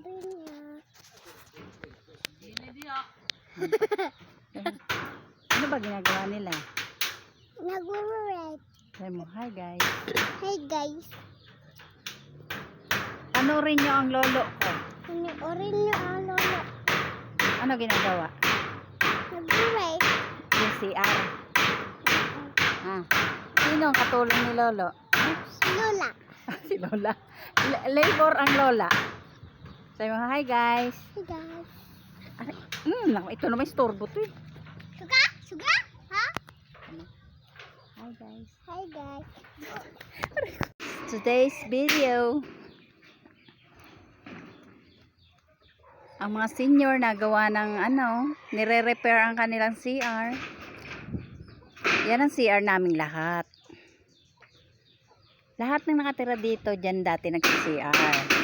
orin niya. Ano ba ginagawa nila? Nag-work. Sabi mo, hi guys. Hey guys. Panurin nyo ang lolo ko. Orin niyo ang lolo. Ano ginagawa? Nag-work. Yung CR. Sino ang katulong ni lolo? Si Lola. Si lola. Labor ang lola. Sabi mo, hi guys. Hey guys. Ito naman istorbo to eh. Suga? Suga? Ha? Hi guys. Hi guys. Today's video. Ang mga senior nagawa ng nire-repair ang kanilang CR. Yan ang CR naming lahat. Lahat ng nakatira dito dyan dati nagsi-CR.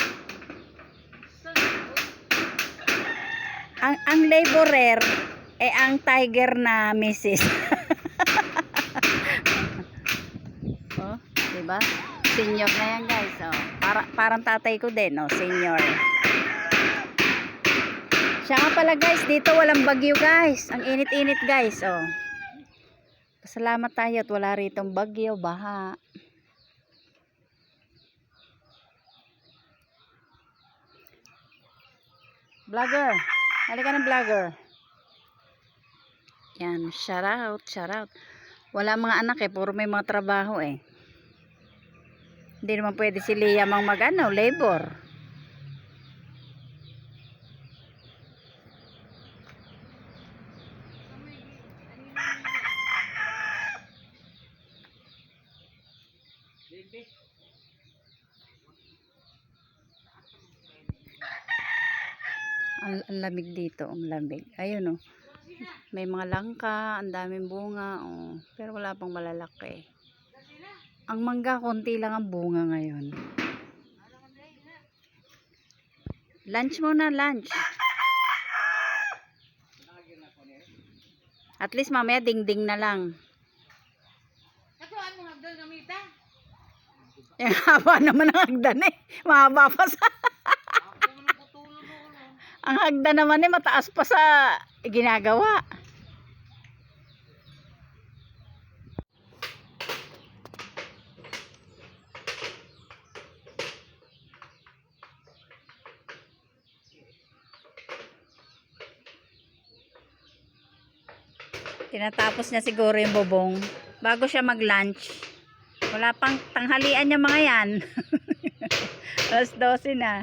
Ang laborer ang tiger na misis. Oh, diba? Senior na yan guys. Oh, parang tatay ko din, senior. Siya nga pala guys, dito walang bagyo guys. Ang init-init guys, Pasalamat tayo at wala ritong bagyo, baha. Vlogger, halika ng vlogger. Yan, shout out, shout out. Wala mga anak puro may mga trabaho Hindi naman pwede si Leah labor. Ang lamig dito, ang lamig. Ayun may mga langka, ang daming bunga, pero wala pang malalaki. Ang mangga, konti lang ang bunga ngayon. Lunch muna, lunch. At least mamaya ding-ding na lang. Yung haba naman ang hagdan mahaba pa sa ang hagdan naman mataas pa sa ginagawa. Tinatapos niya siguro yung bubong bago siya mag-lunch. Wala pang tanghalian niya mga yan. Alas 12 na.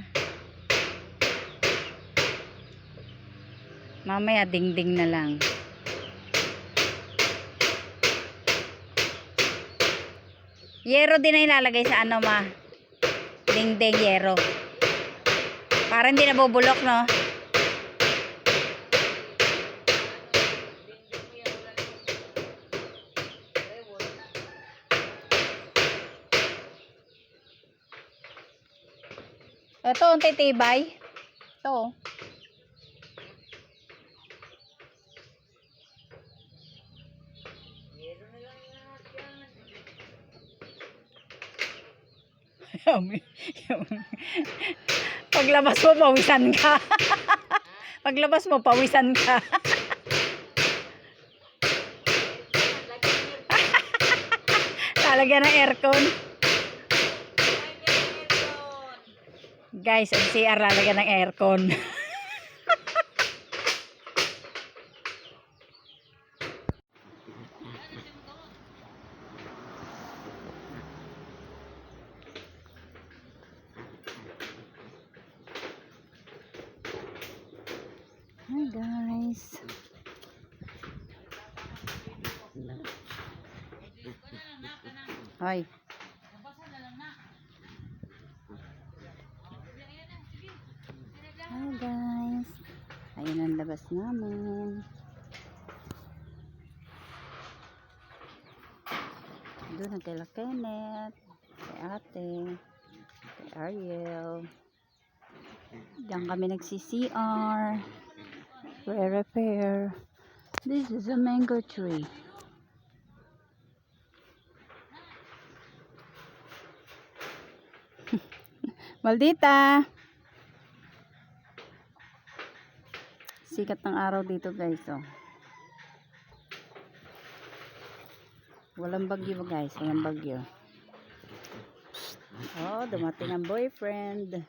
Mamaya ding-ding na lang. Yero din na ilalagay sa ding-ding yero. Para hindi nabubulok, no? Ito, ang titibay. Ito. Paglabas mo, pawisan ka. Paglabas mo, pawisan ka. Lalagyan ng aircon. Guys, ang CR lalagyan ng aircon. Hi guys. Hi. Hi guys. Ayun ang labas namin. Doon ang kay Kenneth, kay ate, kay Ariel. Diyan kami nagsi-CR. Repair. This is a mango tree. Maldita. sikat ng araw dito guys, oh. Walang bagyo guys, walang bagyo. Oh, dumating ang boyfriend.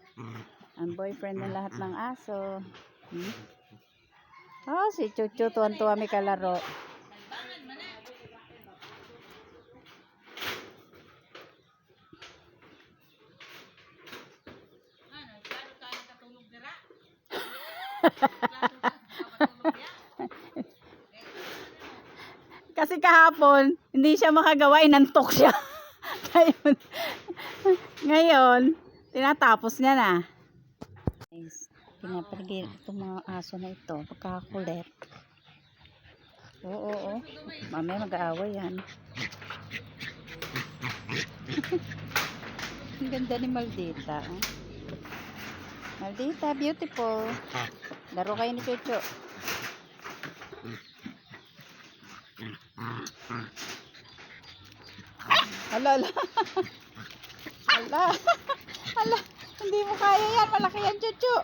Ang boyfriend ng lahat ng aso. Oh, si Chuchu, tuwan-tuwa may kalaro. Kasi kahapon, hindi siya makagawa, inantok siya. Ngayon, tinatapos niya na. Guys, pinapaligid itong mga aso na ito, pagkakakulit. Oo. Mamaya mag-aaway yan. Ang ganda ni Maldita. Maldita, beautiful. Laro kayo ni Chuchu. Hala. Hala. Hindi mo kaya yan. Malaki yan, Chuchu.